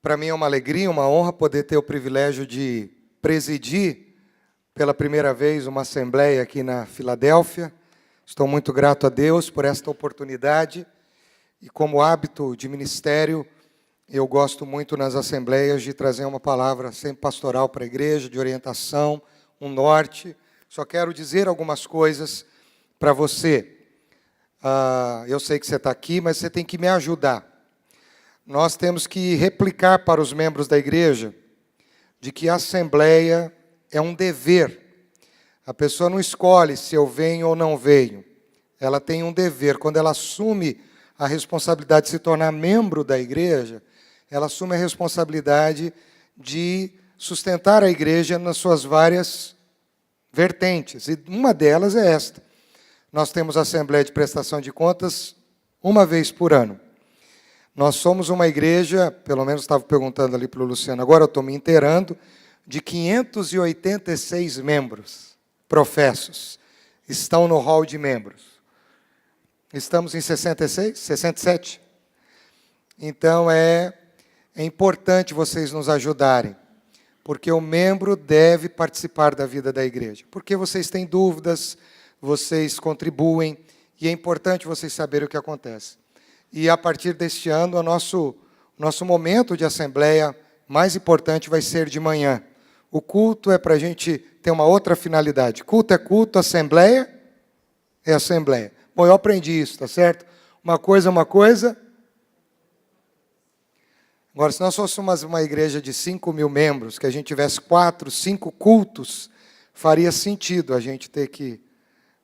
Para mim é uma alegria, uma honra poder ter o privilégio de presidir pela primeira vez uma assembleia aqui na Filadélfia. Estou muito grato a Deus por esta oportunidade e, como hábito de ministério, eu gosto muito nas assembleias de trazer uma palavra sempre pastoral para a igreja, de orientação, um norte. Só quero dizer algumas coisas para você. Eu sei que você está aqui, mas você tem que me ajudar. Nós temos que replicar para os membros da igreja de que a assembleia é um dever. A pessoa não escolhe se eu venho ou não venho. Ela tem um dever. Quando ela assume a responsabilidade de se tornar membro da igreja, ela assume a responsabilidade de sustentar a igreja nas suas várias vertentes. E uma delas é esta. Nós temos a Assembleia de Prestação de Contas uma vez por ano. Nós somos uma igreja, pelo menos estava perguntando ali para o Luciano, agora eu estou me inteirando, de 586 membros professos. Estão no hall de membros. Estamos em 66? 67? Então é importante vocês nos ajudarem, porque o membro deve participar da vida da igreja. Porque vocês têm dúvidas, vocês contribuem, e é importante vocês saberem o que acontece. E a partir deste ano, o nosso momento de assembleia mais importante vai ser de manhã. O culto é para a gente ter uma outra finalidade. Culto é culto, assembleia é assembleia. Bom, eu aprendi isso, tá certo? Uma coisa é uma coisa. Agora, se nós fôssemos uma igreja de 5.000 membros, que a gente tivesse 4, 5 cultos, faria sentido a gente ter que...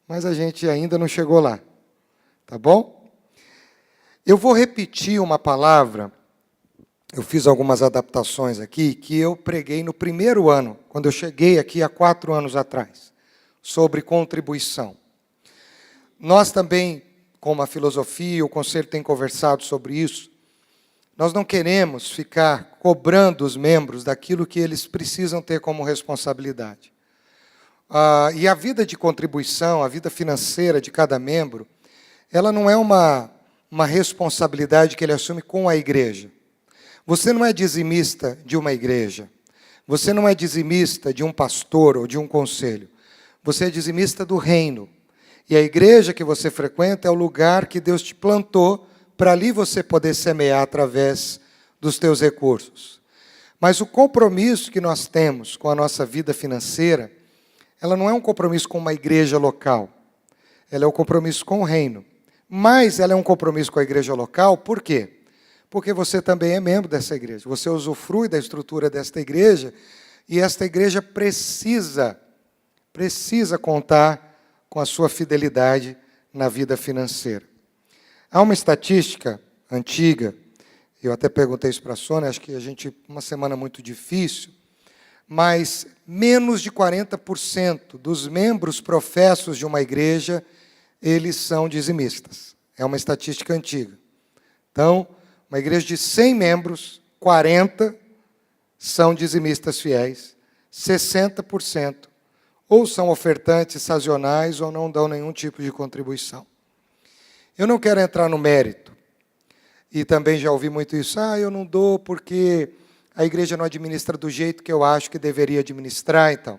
Mas a gente ainda não chegou lá. Tá bom? Eu vou repetir uma palavra, eu fiz algumas adaptações aqui, que eu preguei no primeiro ano, quando eu cheguei aqui há 4 anos atrás, sobre contribuição. Nós também, como a filosofia, o Conselho tem conversado sobre isso, nós não queremos ficar cobrando os membros daquilo que eles precisam ter como responsabilidade. E a vida de contribuição, a vida financeira de cada membro, ela não é uma responsabilidade que ele assume com a igreja. Você não é dizimista de uma igreja. Você não é dizimista de um pastor ou de um conselho. Você é dizimista do reino. E a igreja que você frequenta é o lugar que Deus te plantou para ali você poder semear através dos teus recursos. Mas o compromisso que nós temos com a nossa vida financeira, ela não é um compromisso com uma igreja local. Ela é um compromisso com o reino. Mas ela é um compromisso com a igreja local, por quê? Porque você também é membro dessa igreja. Você usufrui da estrutura desta igreja, e esta igreja precisa contar com a sua fidelidade na vida financeira. Há uma estatística antiga, eu até perguntei isso para a Sônia, acho que uma semana muito difícil, mas menos de 40% dos membros professos de uma igreja, eles são dizimistas. É uma estatística antiga. Então, uma igreja de 100 membros, 40 são dizimistas fiéis, 60% ou são ofertantes sazonais ou não dão nenhum tipo de contribuição. Eu não quero entrar no mérito, e também já ouvi muito isso, eu não dou porque a igreja não administra do jeito que eu acho que deveria administrar, então.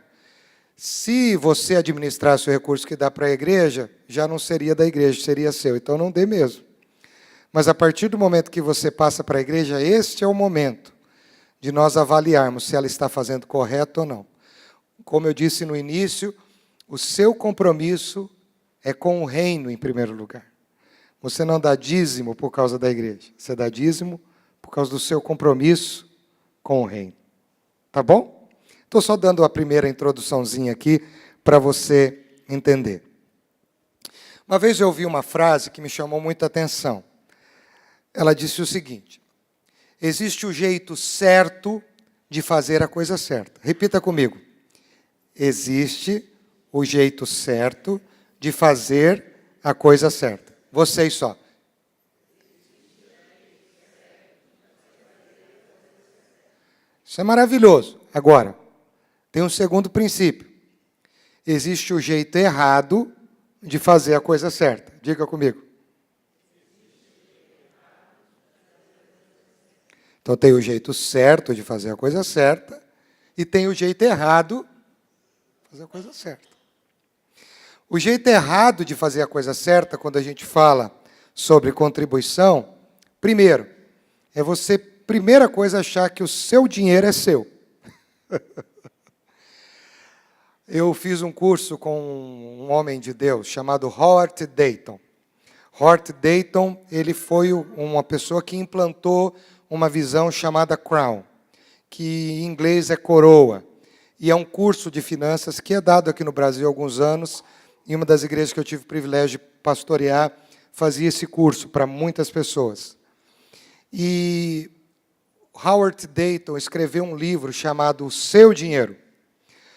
Se você administrasse o recurso que dá para a igreja, já não seria da igreja, seria seu. Então, não dê mesmo. Mas, a partir do momento que você passa para a igreja, este é o momento de nós avaliarmos se ela está fazendo correto ou não. Como eu disse no início, o seu compromisso é com o reino, em primeiro lugar. Você não dá dízimo por causa da igreja. Você dá dízimo por causa do seu compromisso com o reino. Tá bom? Estou só dando a primeira introduçãozinha aqui para você entender. Uma vez eu ouvi uma frase que me chamou muita atenção. Ela disse o seguinte: existe o jeito certo de fazer a coisa certa. Repita comigo. Existe o jeito certo de fazer a coisa certa. Vocês só. Isso é maravilhoso. Agora, tem um segundo princípio. Existe o jeito errado de fazer a coisa certa. Diga comigo. Então tem o jeito certo de fazer a coisa certa e tem o jeito errado de fazer a coisa certa. O jeito errado de fazer a coisa certa, quando a gente fala sobre contribuição, primeiro, é você, primeira coisa, achar que o seu dinheiro é seu. Eu fiz um curso com um homem de Deus chamado Howard Dayton. Howard Dayton, ele foi uma pessoa que implantou uma visão chamada Crown, que em inglês é coroa, e é um curso de finanças que é dado aqui no Brasil há alguns anos, e uma das igrejas que eu tive o privilégio de pastorear fazia esse curso para muitas pessoas. E Howard Dayton escreveu um livro chamado O Seu Dinheiro.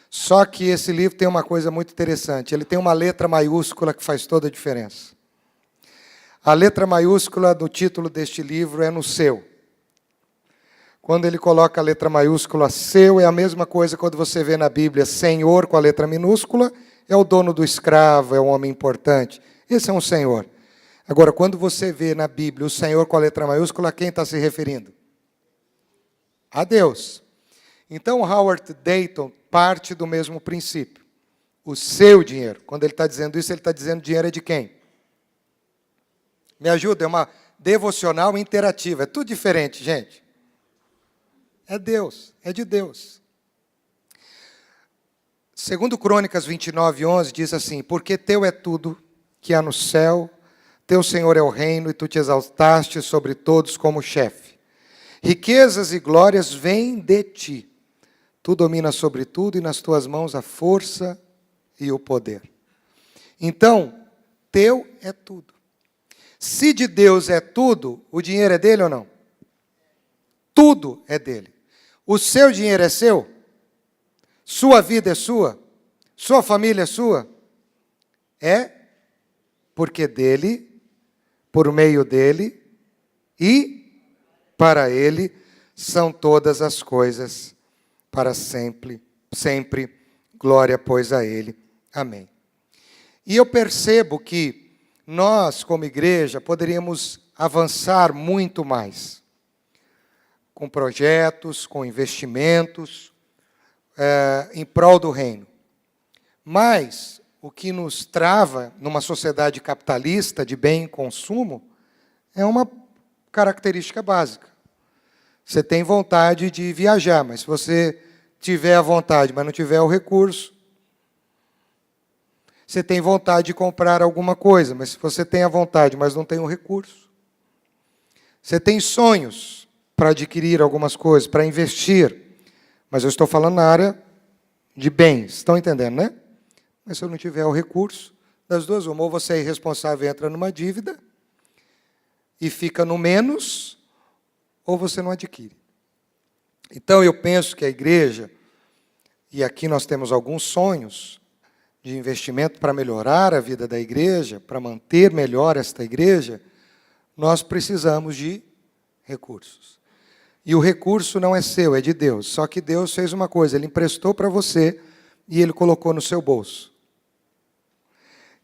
Só que esse livro tem uma coisa muito interessante. Ele tem uma letra maiúscula que faz toda a diferença. A letra maiúscula do título deste livro é no seu. Quando ele coloca a letra maiúscula seu, é a mesma coisa quando você vê na Bíblia Senhor com a letra minúscula, é o dono do escravo, é um homem importante. Esse é um senhor. Agora, quando você vê na Bíblia o Senhor com a letra maiúscula, a quem está se referindo? A Deus. Então, Howard Dayton parte do mesmo princípio. O seu dinheiro. Quando ele está dizendo isso, ele está dizendo dinheiro é de quem? Me ajuda, é uma devocional interativa. É tudo diferente, gente. É Deus, é de Deus. Segundo Crônicas 29:11, diz assim, porque teu é tudo que há no céu, teu Senhor é o reino, e tu te exaltaste sobre todos como chefe. Riquezas e glórias vêm de ti. Tu dominas sobre tudo, e nas tuas mãos a força e o poder. Então, teu é tudo. Se de Deus é tudo, o dinheiro é dele ou não? Tudo é dele. O seu dinheiro é seu? Sua vida é sua? Sua família é sua? É porque dele, por meio dele e para ele são todas as coisas para sempre, sempre, glória pois a ele. Amém. E eu percebo que nós, como igreja, poderíamos avançar muito mais, com projetos, com investimentos, em prol do reino. Mas o que nos trava numa sociedade capitalista de bem e consumo é uma característica básica. Você tem vontade de viajar, mas se você tiver a vontade, mas não tiver o recurso, você tem vontade de comprar alguma coisa, mas se você tem a vontade, mas não tem o recurso. Você tem sonhos para adquirir algumas coisas, para investir, mas eu estou falando na área de bens, estão entendendo, né? Mas se eu não tiver o recurso, das duas, uma, ou você é irresponsável e entra numa dívida, e fica no menos, ou você não adquire. Então, eu penso que a igreja, e aqui nós temos alguns sonhos de investimento para melhorar a vida da igreja, para manter melhor esta igreja, nós precisamos de recursos. E o recurso não é seu, é de Deus. Só que Deus fez uma coisa, Ele emprestou para você e Ele colocou no seu bolso.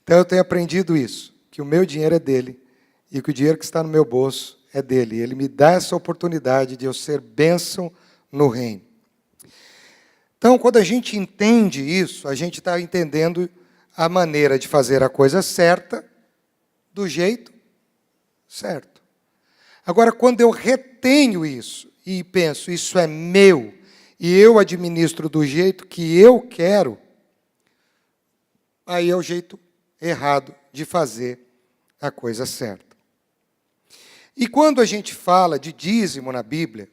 Então eu tenho aprendido isso, que o meu dinheiro é dele e que o dinheiro que está no meu bolso é dele. Ele me dá essa oportunidade de eu ser bênção no reino. Então, quando a gente entende isso, a gente está entendendo a maneira de fazer a coisa certa, do jeito certo. Agora, quando eu retenho isso e penso, isso é meu, e eu administro do jeito que eu quero, aí é o jeito errado de fazer a coisa certa. E quando a gente fala de dízimo na Bíblia,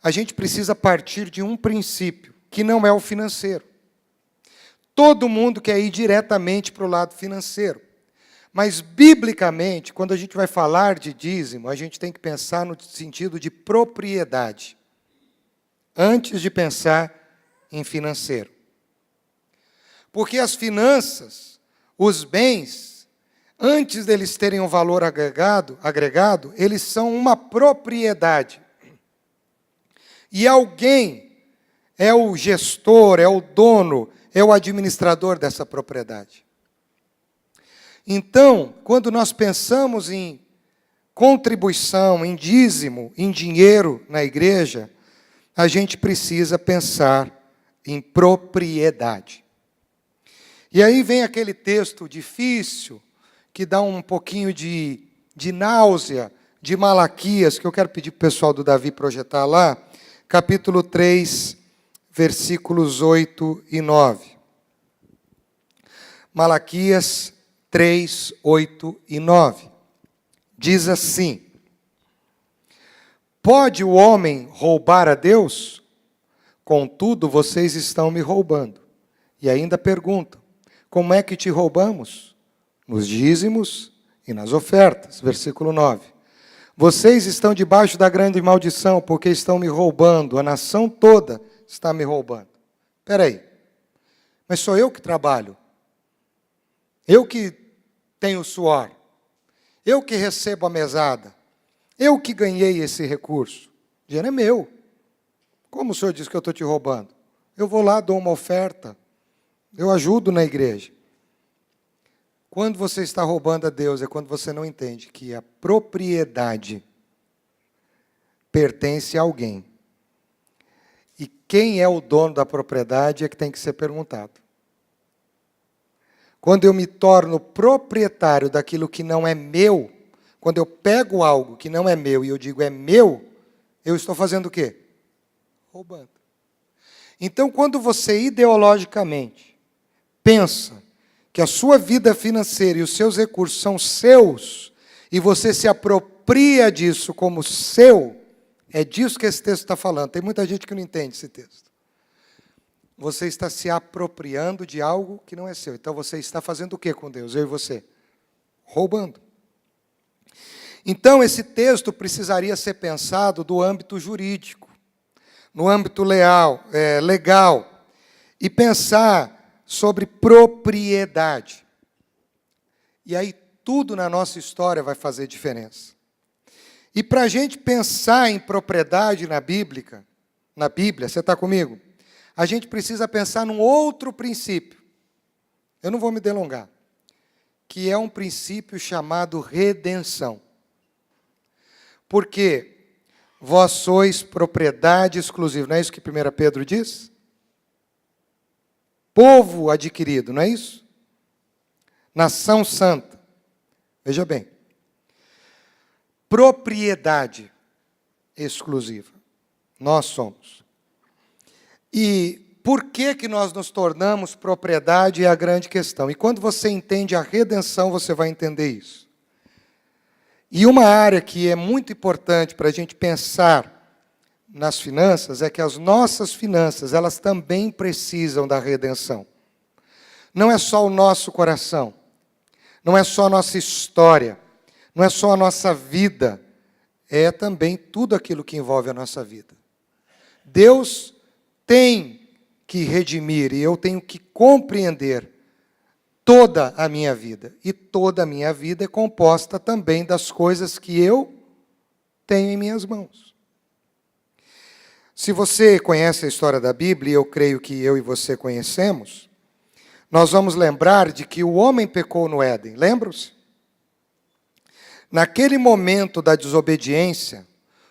a gente precisa partir de um princípio, que não é o financeiro. Todo mundo quer ir diretamente para o lado financeiro. Mas, biblicamente, quando a gente vai falar de dízimo, a gente tem que pensar no sentido de propriedade, antes de pensar em financeiro. Porque as finanças, os bens, antes deles terem um valor agregado, eles são uma propriedade. E alguém é o gestor, é o dono, é o administrador dessa propriedade. Então, quando nós pensamos em contribuição, em dízimo, em dinheiro na igreja, a gente precisa pensar em propriedade. E aí vem aquele texto difícil, que dá um pouquinho de náusea, de Malaquias, que eu quero pedir para o pessoal do Davi projetar lá, capítulo 3, versículos 8 e 9. Malaquias 3, 8 e 9. Diz assim: pode o homem roubar a Deus? Contudo, vocês estão me roubando. E ainda perguntam: como é que te roubamos? Nos dízimos e nas ofertas. Versículo 9. Vocês estão debaixo da grande maldição, porque estão me roubando, a nação toda está me roubando. Espera aí, mas sou eu que trabalho, eu que tenho suor, eu que recebo a mesada, eu que ganhei esse recurso, o dinheiro é meu. Como o senhor diz que eu estou te roubando? Eu vou lá, dou uma oferta, eu ajudo na igreja. Quando você está roubando a Deus, é quando você não entende que a propriedade pertence a alguém. E quem é o dono da propriedade é que tem que ser perguntado. Quando eu me torno proprietário daquilo que não é meu, quando eu pego algo que não é meu e eu digo é meu, eu estou fazendo o quê? Roubando. Então, quando você ideologicamente pensa que a sua vida financeira e os seus recursos são seus, e você se apropria disso como seu, é disso que esse texto está falando. Tem muita gente que não entende esse texto. Você está se apropriando de algo que não é seu. Então você está fazendo o que com Deus, eu e você? Roubando. Então esse texto precisaria ser pensado do âmbito jurídico, no âmbito legal, e pensar sobre propriedade. E aí tudo na nossa história vai fazer diferença. E para a gente pensar em propriedade na Bíblia, você está comigo? A gente precisa pensar num outro princípio. Eu não vou me delongar. Que é um princípio chamado redenção. Porque vós sois propriedade exclusiva. Não é isso que 1 Pedro diz? Povo adquirido, não é isso? Nação santa. Veja bem. Propriedade exclusiva. Nós somos. E por que nós nos tornamos propriedade é a grande questão. E quando você entende a redenção, você vai entender isso. E uma área que é muito importante para a gente pensar nas finanças é que as nossas finanças, elas também precisam da redenção. Não é só o nosso coração, não é só a nossa história, não é só a nossa vida, é também tudo aquilo que envolve a nossa vida. Deus tem que redimir e eu tenho que compreender toda a minha vida. E toda a minha vida é composta também das coisas que eu tenho em minhas mãos. Se você conhece a história da Bíblia, e eu creio que eu e você conhecemos, nós vamos lembrar de que o homem pecou no Éden, lembram-se? Naquele momento da desobediência,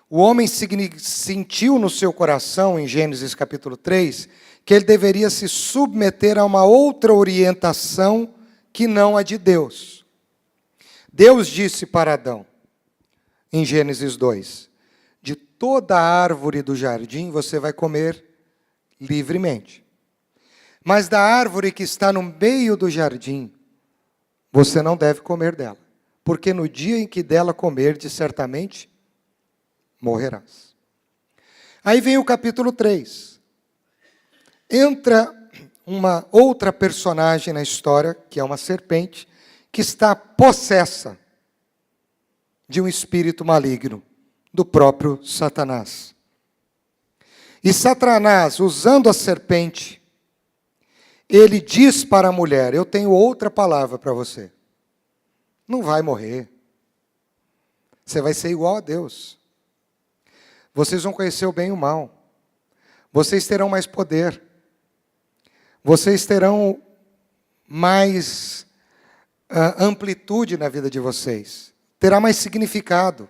o homem sentiu no seu coração, em Gênesis capítulo 3, que ele deveria se submeter a uma outra orientação que não a de Deus. Deus disse para Adão, em Gênesis 2, de toda árvore do jardim você vai comer livremente. Mas da árvore que está no meio do jardim, você não deve comer dela. Porque no dia em que dela comerdes, certamente morrerás. Aí vem o capítulo 3. Entra uma outra personagem na história, que é uma serpente, que está possessa de um espírito maligno, do próprio Satanás. E Satanás, usando a serpente, ele diz para a mulher, eu tenho outra palavra para você. Não vai morrer. Você vai ser igual a Deus. Vocês vão conhecer o bem e o mal. Vocês terão mais poder. Vocês terão mais amplitude na vida de vocês. terá mais significado.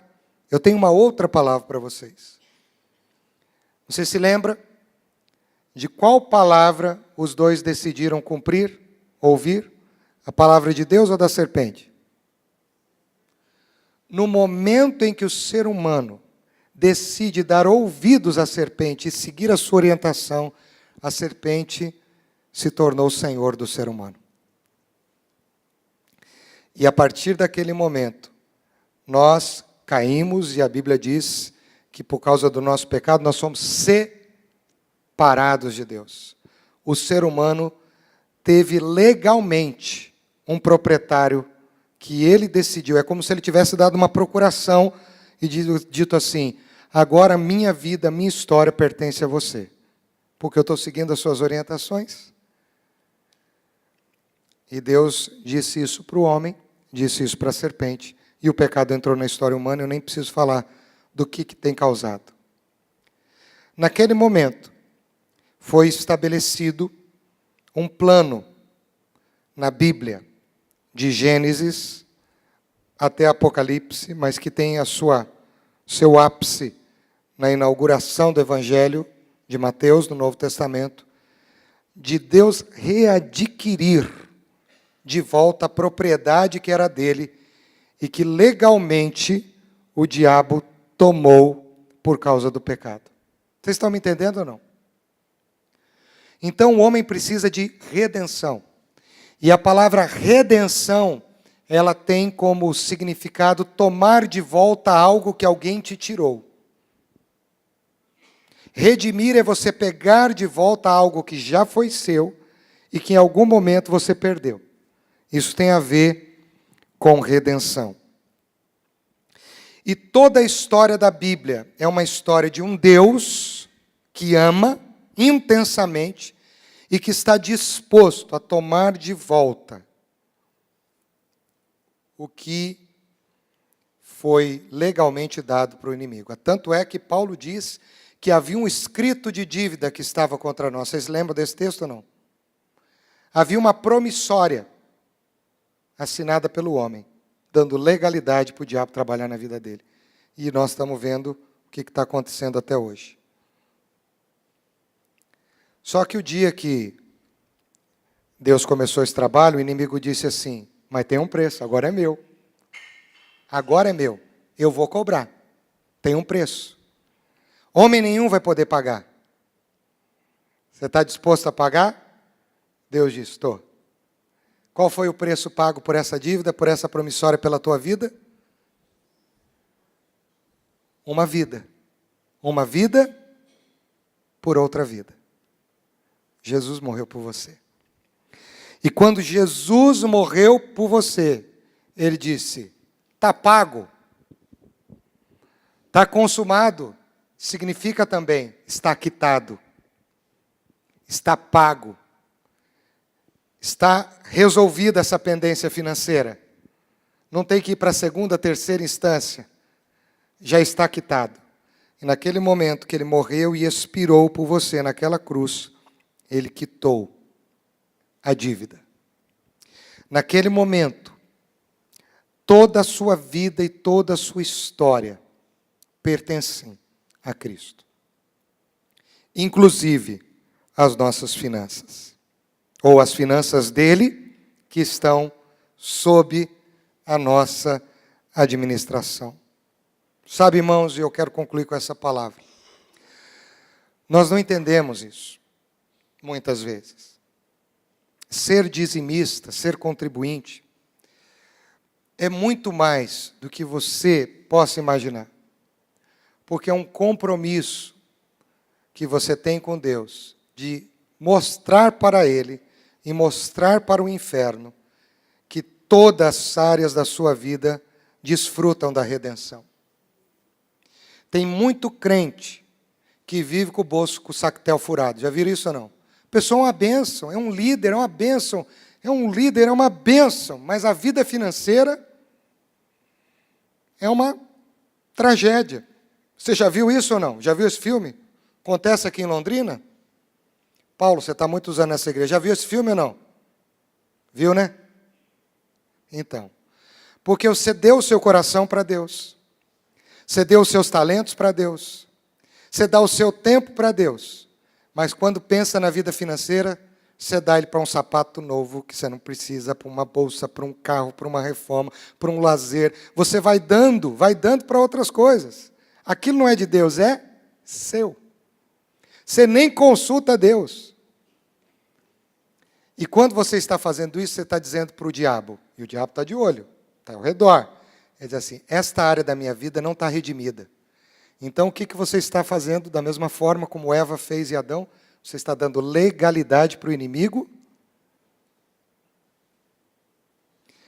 Eu tenho uma outra palavra para vocês. Você se lembra de qual palavra os dois decidiram cumprir, ouvir? A palavra de Deus ou da serpente? No momento em que o ser humano decide dar ouvidos à serpente e seguir a sua orientação, a serpente se tornou o senhor do ser humano. E a partir daquele momento, nós caímos, e a Bíblia diz que por causa do nosso pecado nós somos separados de Deus. O ser humano teve legalmente um proprietário que ele decidiu. É como se ele tivesse dado uma procuração e dito assim: agora minha vida, minha história pertence a você, porque eu estou seguindo as suas orientações. E Deus disse isso para o homem, disse isso para a serpente, e o pecado entrou na história humana. Eu nem preciso falar do que tem causado. Naquele momento, foi estabelecido um plano na Bíblia, de Gênesis até Apocalipse, mas que tem seu ápice na inauguração do Evangelho de Mateus, no Novo Testamento, de Deus readquirir de volta a propriedade que era dele e que legalmente o diabo tomou por causa do pecado. Vocês estão me entendendo ou não? Então o homem precisa de redenção. E a palavra redenção, ela tem como significado tomar de volta algo que alguém te tirou. Redimir é você pegar de volta algo que já foi seu e que em algum momento você perdeu. Isso tem a ver com redenção. E toda a história da Bíblia é uma história de um Deus que ama intensamente e que está disposto a tomar de volta o que foi legalmente dado para o inimigo. Tanto é que Paulo diz que havia um escrito de dívida que estava contra nós. Vocês lembram desse texto ou não? Havia uma promissória assinada pelo homem, dando legalidade para o diabo trabalhar na vida dele. E nós estamos vendo o que está acontecendo até hoje. Só que o dia que Deus começou esse trabalho, o inimigo disse assim: mas tem um preço, agora é meu. Agora é meu, eu vou cobrar. Tem um preço. Homem nenhum vai poder pagar. Você está disposto a pagar? Deus disse: estou. Qual foi o preço pago por essa dívida, por essa promissória pela tua vida? Uma vida. Uma vida por outra vida. Jesus morreu por você. E quando Jesus morreu por você, ele disse: está pago. Está consumado. Significa também, está quitado. Está pago. Está resolvida essa pendência financeira. Não tem que ir para a segunda, terceira instância. Já está quitado. E naquele momento que ele morreu e expirou por você naquela cruz, ele quitou a dívida. Naquele momento, toda a sua vida e toda a sua história pertencem a Cristo. Inclusive as nossas finanças. Ou as finanças dele, que estão sob a nossa administração. Sabe, irmãos, e eu quero concluir com essa palavra. Nós não entendemos isso, muitas vezes. Ser dizimista, ser contribuinte, é muito mais do que você possa imaginar. Porque é um compromisso que você tem com Deus, de mostrar para Ele e mostrar para o inferno que todas as áreas da sua vida desfrutam da redenção. Tem muito crente que vive com o bolso com o sactel furado. Já viram isso ou não? A pessoa é uma bênção, é um líder, é uma bênção. É um líder, é uma bênção. Mas a vida financeira é uma tragédia. Você já viu isso ou não? Já viu esse filme? Acontece aqui em Londrina? Paulo, você está muitos anos nessa igreja. Já viu esse filme ou não? Viu, né? Então, Porque você deu o seu coração para Deus. Você deu os seus talentos para Deus. Você dá o seu tempo para Deus. Mas quando pensa na vida financeira, você dá ele para um sapato novo que você não precisa, para uma bolsa, para um carro, para uma reforma, para um lazer. Você vai dando para outras coisas. Aquilo não é de Deus, é seu. Você nem consulta Deus. E quando você está fazendo isso, você está dizendo para o diabo, e o diabo está de olho, está ao redor. Ele diz assim, esta área da minha vida não está redimida. Então, o que você está fazendo da mesma forma como Eva fez e Adão? Você está dando legalidade para o inimigo.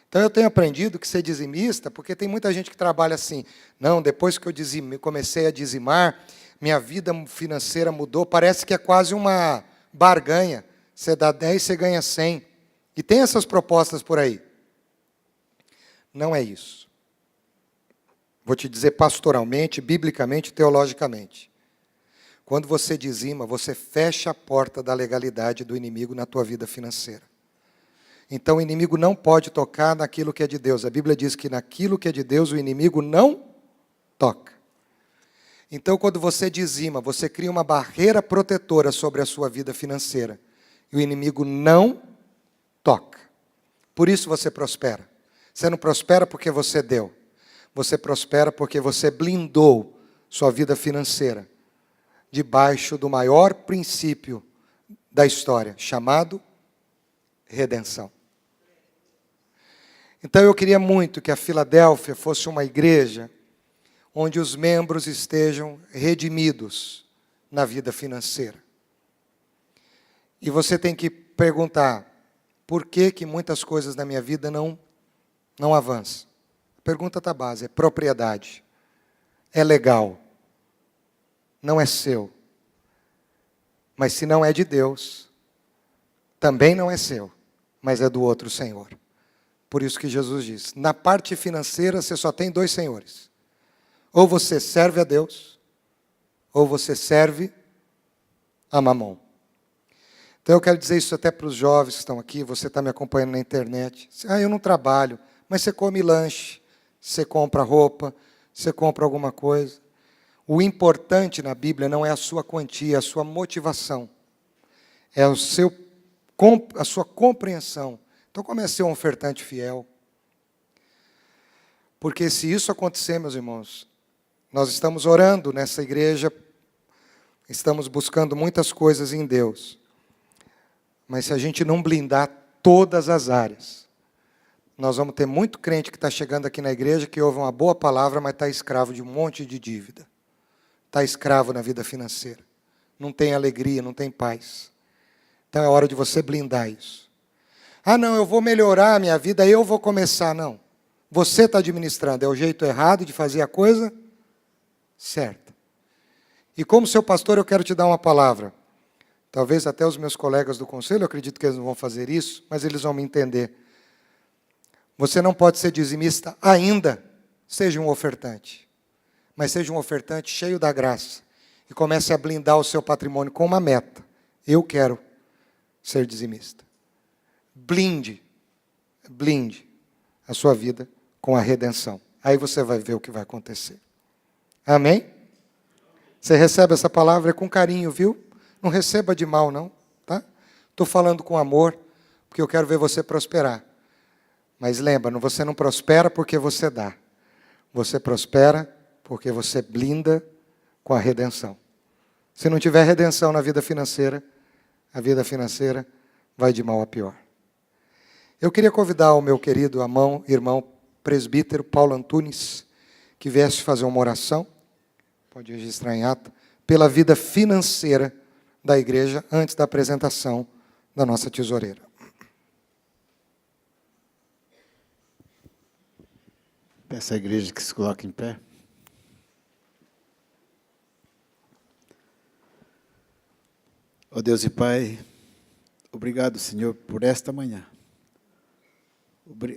Então, eu tenho aprendido que ser dizimista, porque tem muita gente que trabalha assim, não, depois que eu comecei a dizimar, minha vida financeira mudou, parece que é quase uma barganha. Você dá 10, você ganha 100. E tem essas propostas por aí. Não é isso. Vou te dizer pastoralmente, biblicamente, teologicamente. Quando você dizima, você fecha a porta da legalidade do inimigo na tua vida financeira. Então o inimigo não pode tocar naquilo que é de Deus. A Bíblia diz que naquilo que é de Deus o inimigo não toca. Então quando você dizima, você cria uma barreira protetora sobre a sua vida financeira. E o inimigo não toca. Por isso você prospera. Você não prospera porque você deu. Você prospera porque você blindou sua vida financeira debaixo do maior princípio da história, chamado redenção. Então eu queria muito que a Filadélfia fosse uma igreja onde os membros estejam redimidos na vida financeira. E você tem que perguntar, por que muitas coisas na minha vida não avançam? A pergunta está base, é propriedade, é legal, não é seu. Mas se não é de Deus, também não é seu, mas é do outro Senhor. Por isso que Jesus diz, na parte financeira você só tem 2 senhores. Ou você serve a Deus, ou você serve a Mamon. Então eu quero dizer isso até para os jovens que estão aqui, você está me acompanhando na internet. Eu não trabalho, mas você come lanche, você compra roupa, você compra alguma coisa. O importante na Bíblia não é a sua quantia, é a sua motivação. É a sua compreensão. Então comece a ser um ofertante fiel. Porque se isso acontecer, meus irmãos, nós estamos orando nessa igreja, estamos buscando muitas coisas em Deus. Mas se a gente não blindar todas as áreas, nós vamos ter muito crente que está chegando aqui na igreja, que ouve uma boa palavra, mas está escravo de um monte de dívida. Está escravo na vida financeira. Não tem alegria, não tem paz. Então é hora de você blindar isso. Não, eu vou melhorar a minha vida, eu vou começar. Não. Você está administrando, é o jeito errado de fazer a coisa certa. E como seu pastor, eu quero te dar uma palavra. Talvez até os meus colegas do conselho, eu acredito que eles não vão fazer isso, mas eles vão me entender. Você não pode ser dizimista ainda, seja um ofertante. Mas seja um ofertante cheio da graça. E comece a blindar o seu patrimônio com uma meta. Eu quero ser dizimista. Blinde a sua vida com a redenção. Aí você vai ver o que vai acontecer. Amém? Você recebe essa palavra com carinho, viu? Não receba de mal, não, tá? Estou falando com amor, porque eu quero ver você prosperar. Mas lembra, você não prospera porque você dá. Você prospera porque você blinda com a redenção. Se não tiver redenção na vida financeira, a vida financeira vai de mal a pior. Eu queria convidar o meu querido irmão presbítero Paulo Antunes, que viesse fazer uma oração, pode registrar em ata, pela vida financeira da igreja, antes da apresentação da nossa tesoureira. Peço à igreja que se coloque em pé. Ó Deus e Pai, obrigado, Senhor, por esta manhã.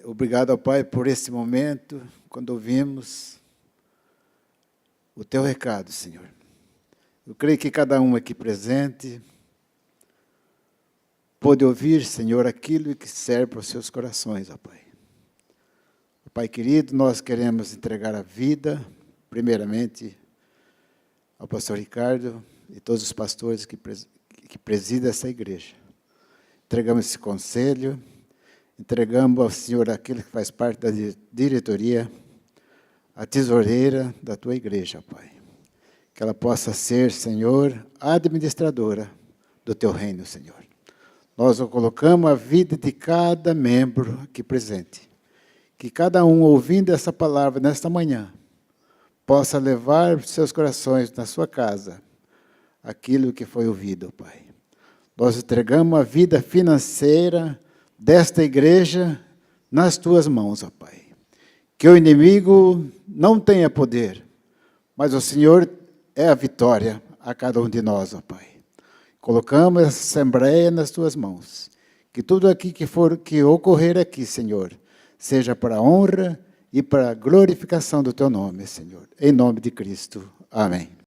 Obrigado, ó Pai, por este momento, quando ouvimos o Teu recado, Senhor. Eu creio que cada um aqui presente pôde ouvir, Senhor, aquilo que serve para os seus corações, ó Pai. Pai querido, nós queremos entregar a vida, primeiramente, ao pastor Ricardo e todos os pastores que presidem essa igreja. Entregamos esse conselho, entregamos ao Senhor aquele que faz parte da diretoria, a tesoureira da tua igreja, Pai. Que ela possa ser, Senhor, administradora do teu reino, Senhor. Nós colocamos a vida de cada membro aqui presente. Que cada um, ouvindo essa palavra nesta manhã, possa levar seus corações na sua casa aquilo que foi ouvido, Pai. Nós entregamos a vida financeira desta igreja nas tuas mãos, ó Pai. Que o inimigo não tenha poder, mas o Senhor é a vitória a cada um de nós, ó Pai. Colocamos essa assembleia nas tuas mãos. Que tudo aqui que ocorrer aqui, Senhor, seja para a honra e para a glorificação do teu nome, Senhor. Em nome de Cristo. Amém.